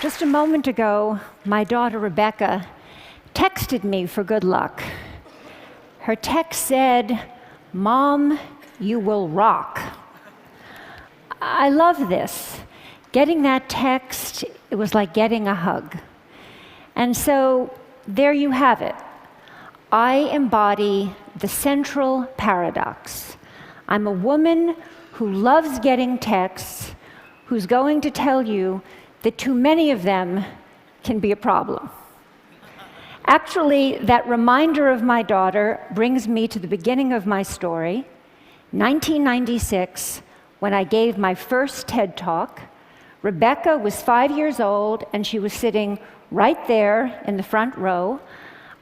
Just a moment ago, my daughter Rebecca texted me for good luck. Her text said, "Mom, you will rock." I love this. Getting that text, it was like getting a hug. And so there you have it. I embody the central paradox. I'm a woman who loves getting texts, who's going to tell you that too many of them can be a problem. Actually, that reminder of my daughter brings me to the beginning of my story, 1996, when I gave my first TED Talk. Rebecca was 5 years old, and she was sitting right there in the front row.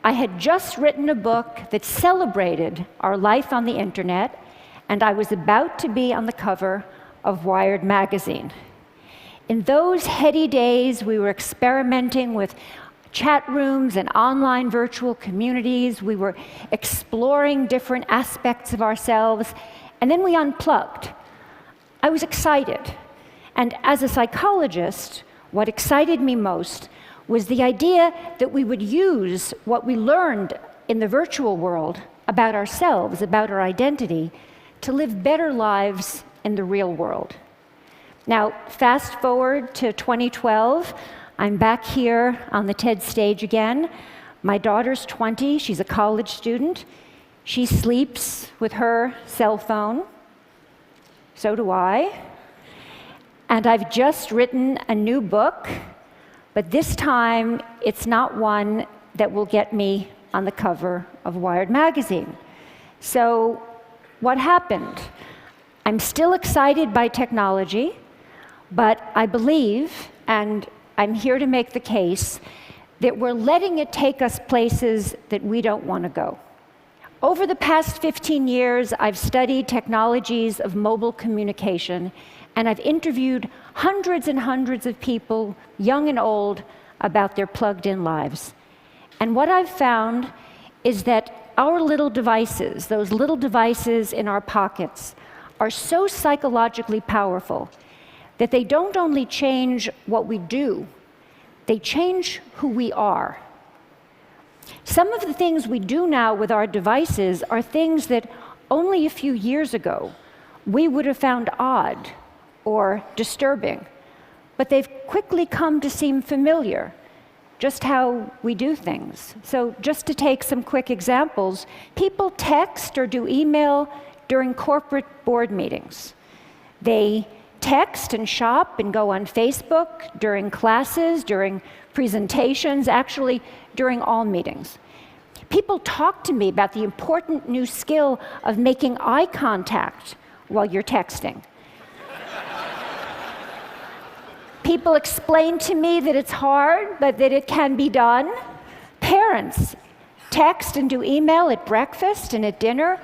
I had just written a book that celebrated our life on the internet, and I was about to be on the cover of Wired magazine. In those heady days, we were experimenting with chat rooms and online virtual communities. We were exploring different aspects of ourselves, and then we unplugged. I was excited. And as a psychologist, what excited me most was the idea that we would use what we learned in the virtual world about ourselves, about our identity, to live better lives in the real world. Now, fast forward to 2012, I'm back here on the TED stage again. My daughter's 20, she's a college student. She sleeps with her cell phone. So do I. And I've just written a new book, but this time it's not one that will get me on the cover of Wired magazine. So what happened? I'm still excited by technology, but I believe, and I'm here to make the case, that we're letting it take us places that we don't want to go. Over the past 15 years, I've studied technologies of mobile communication, and I've interviewed hundreds and hundreds of people, young and old, about their plugged-in lives. And what I've found is that our little devices, those little devices in our pockets, are so psychologically powerful that they don't only change what we do, they change who we are. Some of the things we do now with our devices are things that only a few years ago we would have found odd or disturbing, but they've quickly come to seem familiar, just how we do things. So just to take some quick examples, people text or do email during corporate board meetings. They text and shop and go on Facebook during classes, during presentations, actually during all meetings. People talk to me about the important new skill of making eye contact while you're texting. People explain to me that it's hard, but that it can be done. Parents text and do email at breakfast and at dinner,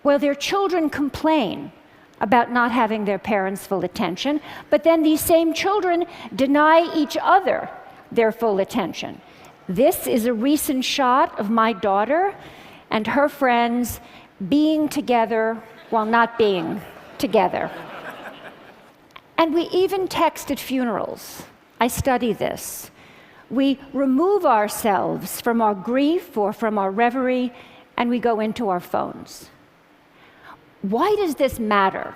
while their children complain about not having their parents' full attention, but then these same children deny each other their full attention. This is a recent shot of my daughter and her friends being together while not being together. And we even text at funerals. I study this. We remove ourselves from our grief or from our reverie, and we go into our phones. Why does this matter?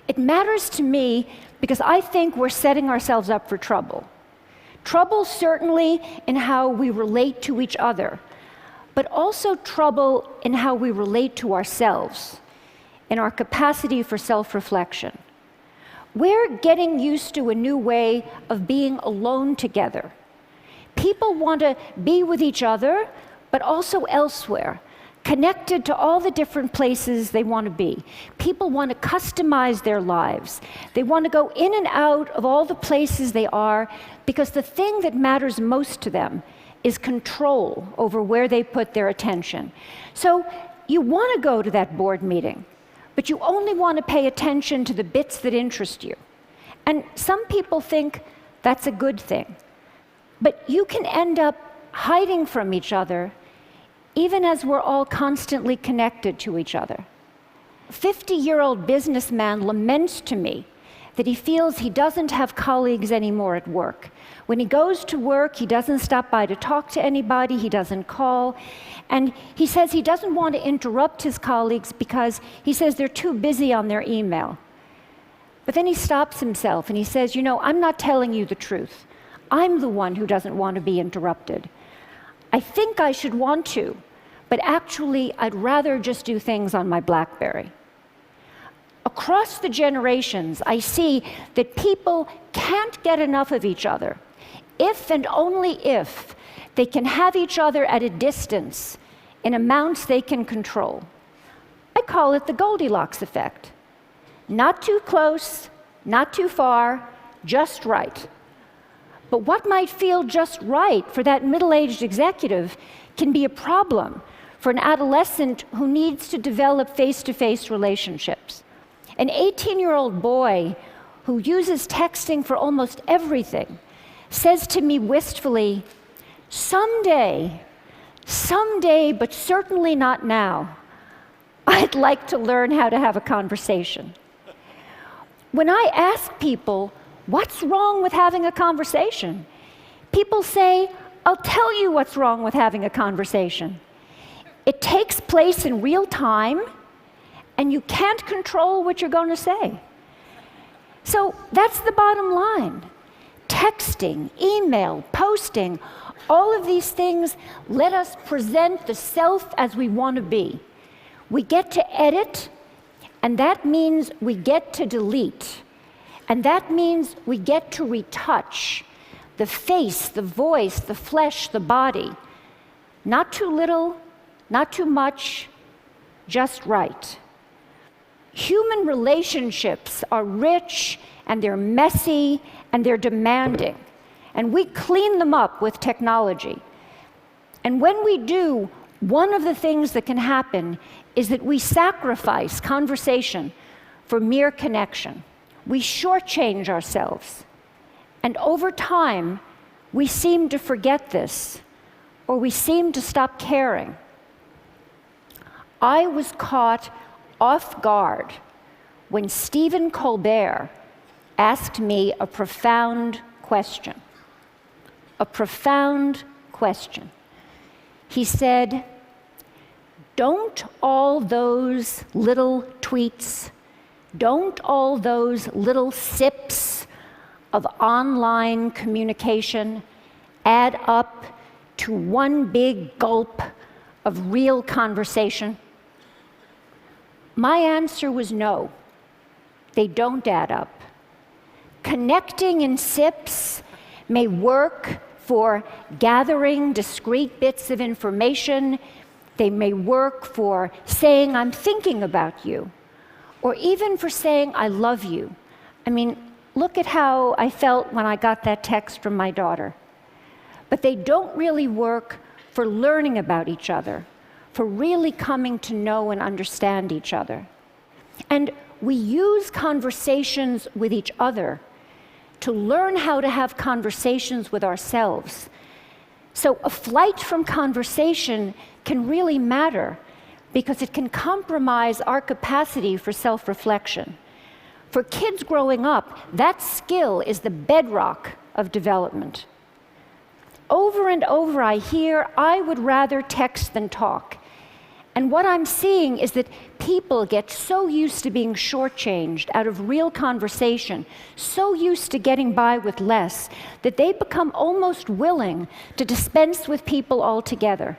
It matters to me because I think we're setting ourselves up for trouble. Trouble certainly in how we relate to each other, but also trouble in how we relate to ourselves, in our capacity for self-reflection. We're getting used to a new way of being alone together. People want to be with each other, but also elsewhere, connected to all the different places they want to be. People want to customize their lives. They want to go in and out of all the places they are because the thing that matters most to them is control over where they put their attention. So you want to go to that board meeting, but you only want to pay attention to the bits that interest you. And some people think That's a good thing. But you can end up hiding from each other even as we're all constantly connected to each other. A 50-year-old businessman laments to me that he feels he doesn't have colleagues anymore at work. When he goes to work, he doesn't stop by to talk to anybody, he doesn't call, and he says he doesn't want to interrupt his colleagues because he says they're too busy on their email. But then he stops himself and he says, you know, I'm not telling you the truth. I'm the one who doesn't want to be interrupted. I think I should want to, but actually I'd rather just do things on my BlackBerry. Across the generations, I see that people can't get enough of each other if and only if they can have each other at a distance in amounts they can control. I call it the Goldilocks effect. Not too close, not too far, just right. But what might feel just right for that middle-aged executive can be a problem for an adolescent who needs to develop face-to-face relationships. An 18-year-old boy who uses texting for almost everything says to me wistfully, someday, but certainly not now, I'd like to learn how to have a conversation. When I ask people, what's wrong with having a conversation? People say, I'll tell you what's wrong with having a conversation. It takes place in real time, and you can't control what you're going to say. So that's the bottom line. Texting, email, posting, all of these things let us present the self as we want to be. We get to edit, and that means we get to delete. And that means we get to retouch the face, the voice, the flesh, the body. Not too little, not too much, just right. Human relationships are rich, and they're messy, and they're demanding. And we clean them up with technology. And when we do, one of the things that can happen is that we sacrifice conversation for mere connection. We shortchange ourselves. And over time, we seem to forget this, or we seem to stop caring. I was caught off guard when Stephen Colbert asked me a profound question. A profound question. He said, don't all those little tweets, don't all those little sips of online communication add up to one big gulp of real conversation? My answer was no, they don't add up. Connecting in sips may work for gathering discrete bits of information. They may work for saying, I'm thinking about you, or even for saying, I love you. I mean, look at how I felt when I got that text from my daughter. But they don't really work for learning about each other, for really coming to know and understand each other. And we use conversations with each other to learn how to have conversations with ourselves. So a flight from conversation can really matter because it can compromise our capacity for self-reflection. For kids growing up, that skill is the bedrock of development. Over and over I hear, I would rather text than talk. And what I'm seeing is that people get so used to being shortchanged out of real conversation, so used to getting by with less, that they become almost willing to dispense with people altogether.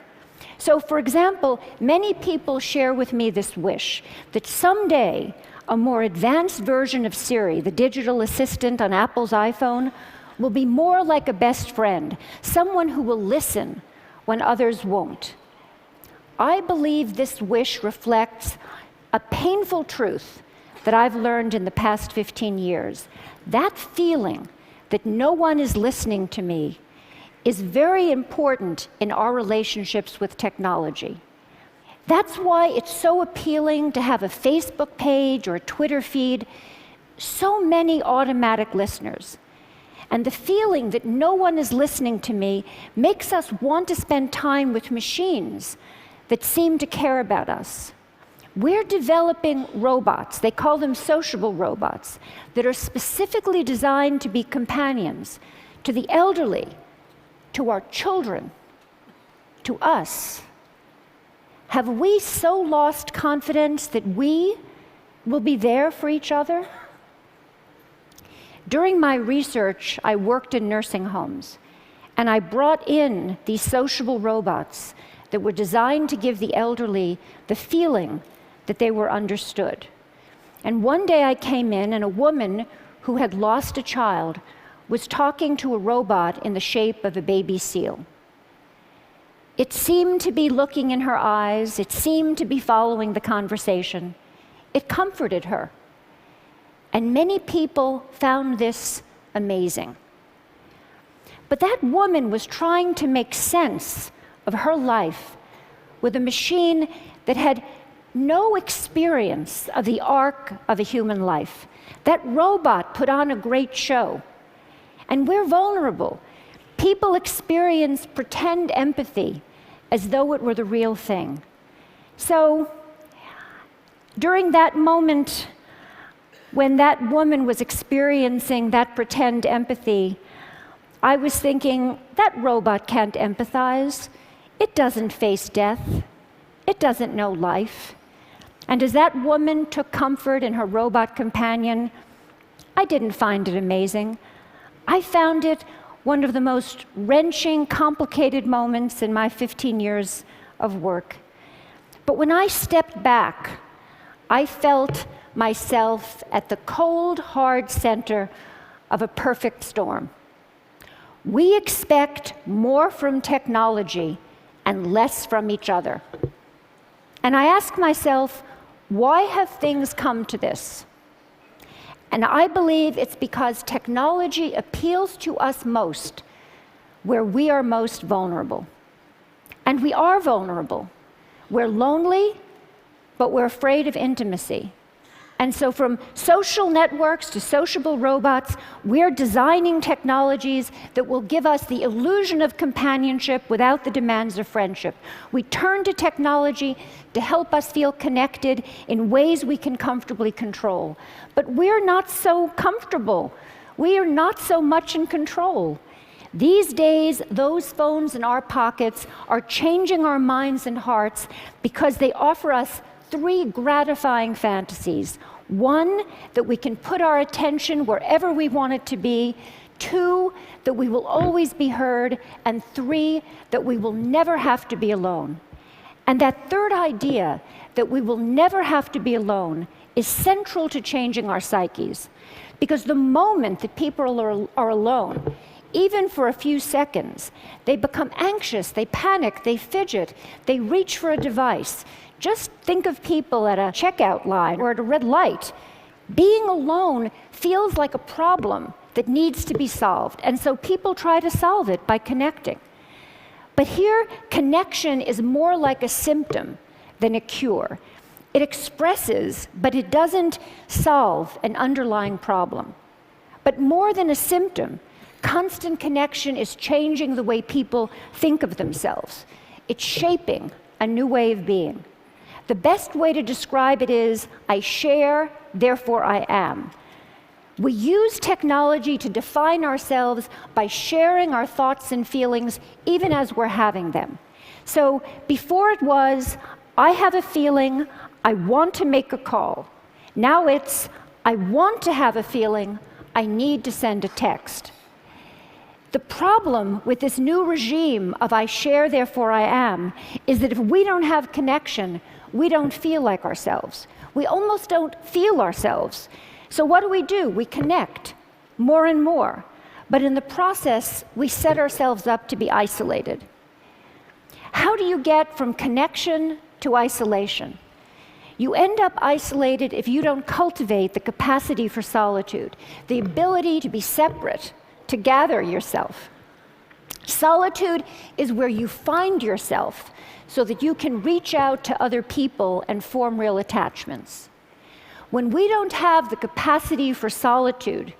So, for example, many people share with me this wish that someday a more advanced version of Siri, the digital assistant on Apple's iPhone, will be more like a best friend, someone who will listen when others won't. I believe this wish reflects a painful truth that I've learned in the past 15 years. That feeling that no one is listening to me is very important in our relationships with technology. That's why it's so appealing to have a Facebook page or a Twitter feed, so many automatic listeners. And the feeling that no one is listening to me makes us want to spend time with machines that seem to care about us. We're developing robots, they call them sociable robots, that are specifically designed to be companions to the elderly, to our children, to us. Have we so lost confidence that we will be there for each other? During my research, I worked in nursing homes, and I brought in these sociable robots that were designed to give the elderly the feeling that they were understood. And one day I came in, and a woman who had lost a child was talking to a robot in the shape of a baby seal. It seemed to be looking in her eyes. It seemed to be following the conversation. It comforted her. And many people found this amazing. But that woman was trying to make sense of her life with a machine that had no experience of the arc of a human life. That robot put on a great show. And we're vulnerable. People experience pretend empathy as though it were the real thing. So, during that moment, when that woman was experiencing that pretend empathy, I was thinking, that robot can't empathize. It doesn't face death. It doesn't know life. And as that woman took comfort in her robot companion, I didn't find it amazing. I found it one of the most wrenching, complicated moments in my 15 years of work. But when I stepped back, I felt myself at the cold, hard center of a perfect storm. We expect more from technology and less from each other. And I ask myself, why have things come to this? And I believe it's because technology appeals to us most where we are most vulnerable. And we are vulnerable. We're lonely, but we're afraid of intimacy. And so from social networks to sociable robots, we're designing technologies that will give us the illusion of companionship without the demands of friendship. We turn to technology to help us feel connected in ways we can comfortably control. But we're not so comfortable. We are not so much in control. These days, those phones in our pockets are changing our minds and hearts because they offer us 3 gratifying fantasies. 1, that we can put our attention wherever we want it to be. 2, that we will always be heard. And 3, that we will never have to be alone. And that third idea, that we will never have to be alone, is central to changing our psyches. Because the moment that people are alone, even for a few seconds, they become anxious, they panic, they fidget, they reach for a device. Just think of people at a checkout line or at a red light. Being alone feels like a problem that needs to be solved, and so people try to solve it by connecting. But here, connection is more like a symptom than a cure. It expresses, but it doesn't solve an underlying problem. But more than a symptom, constant connection is changing the way people think of themselves. It's shaping a new way of being. The best way to describe it is, I share, therefore I am. We use technology to define ourselves by sharing our thoughts and feelings, even as we're having them. So before it was, I have a feeling, I want to make a call. Now it's, I want to have a feeling, I need to send a text. The problem with this new regime of I share, therefore I am, is that if we don't have connection, we don't feel like ourselves. We almost don't feel ourselves. So what do? We connect more and more. But in the process, we set ourselves up to be isolated. How do you get from connection to isolation? You end up isolated if you don't cultivate the capacity for solitude, the ability to be separate, to gather yourself. Solitude is where you find yourself so that you can reach out to other people and form real attachments. When we don't have the capacity for solitude,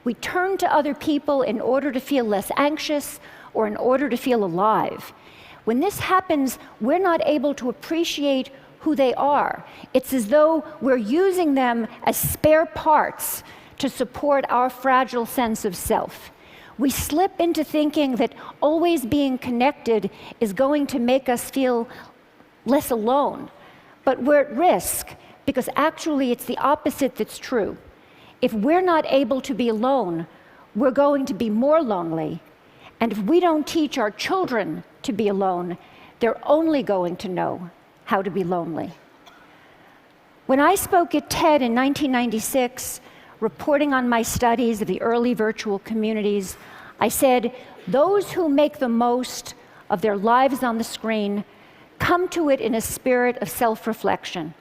We turn to other people in order to feel less anxious or in order to feel alive. When this happens, we're not able to appreciate who they are. It's as though we're using them as spare parts to support our fragile sense of self. We slip into thinking that always being connected is going to make us feel less alone. But we're at risk, because actually it's the opposite that's true. If we're not able to be alone, we're going to be more lonely. And if we don't teach our children to be alone, they're only going to know how to be lonely. When I spoke at TED in 1996, reporting on my studies of the early virtual communities, I said, those who make the most of their lives on the screen come to it in a spirit of self-reflection.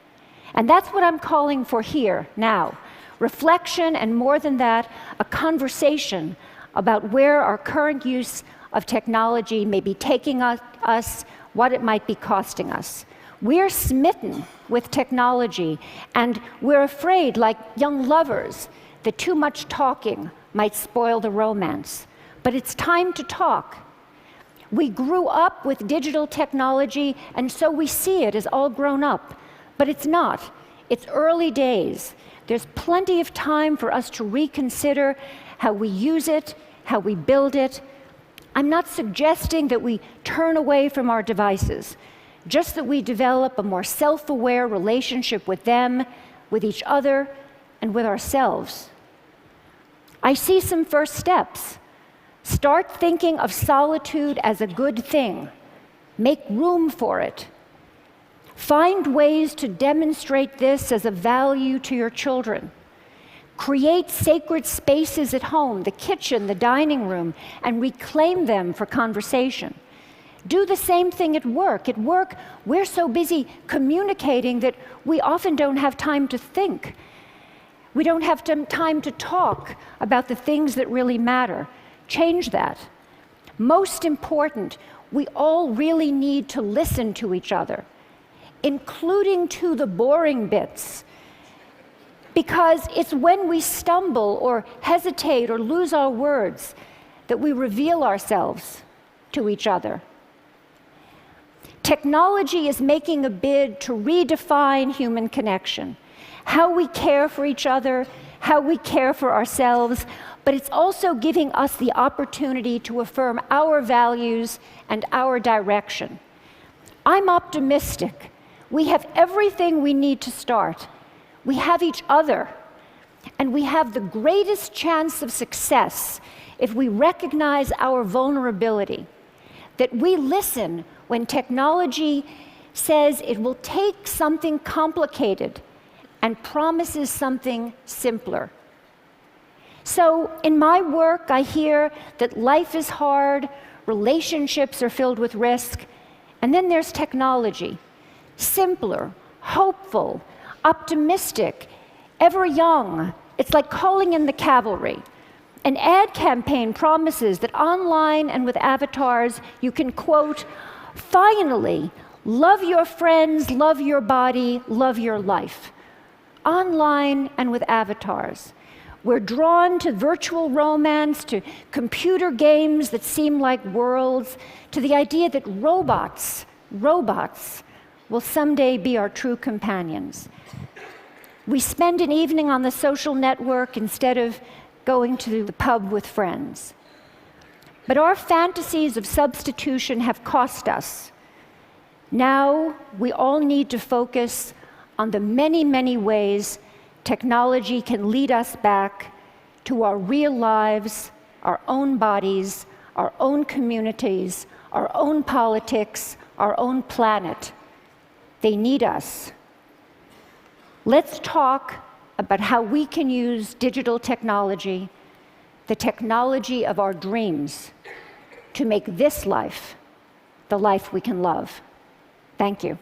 And that's what I'm calling for here, now. Reflection, and more than that, a conversation about where our current use of technology may be taking us, what it might be costing us. We're smitten with technology, and we're afraid, like young lovers, that too much talking might spoil the romance. But it's time to talk. We grew up with digital technology, and so we see it as all grown up. But it's not. It's early days. There's plenty of time for us to reconsider how we use it, how we build it. I'm not suggesting that we turn away from our devices, just that we develop a more self-aware relationship with them, with each other, and with ourselves. I see some first steps. Start thinking of solitude as a good thing. Make room for it. Find ways to demonstrate this as a value to your children. Create sacred spaces at home, the kitchen, the dining room, and reclaim them for conversation. Do the same thing at work. At work, we're so busy communicating that we often don't have time to think. We don't have time to talk about the things that really matter. Change that. Most important, we all really need to listen to each other, including to the boring bits, because it's when we stumble or hesitate or lose our words that we reveal ourselves to each other. Technology is making a bid to redefine human connection, how we care for each other, how we care for ourselves, but it's also giving us the opportunity to affirm our values and our direction. I'm optimistic. We have everything we need to start. We have each other, and we have the greatest chance of success if we recognize our vulnerability, that we listen when technology says it will take something complicated and promises something simpler. So in my work, I hear that life is hard, relationships are filled with risk, and then there's technology. Simpler, hopeful, optimistic, ever young. It's like calling in the cavalry. An ad campaign promises that online and with avatars, you can, quote, finally, love your friends, love your body, love your life. Online and with avatars. We're drawn to virtual romance, to computer games that seem like worlds, to the idea that robots will someday be our true companions. We spend an evening on the social network instead of going to the pub with friends. But our fantasies of substitution have cost us. Now we all need to focus on the many, many ways technology can lead us back to our real lives, our own bodies, our own communities, our own politics, our own planet. They need us. Let's talk about how we can use digital technology, the technology of our dreams, to make this life the life we can love. Thank you.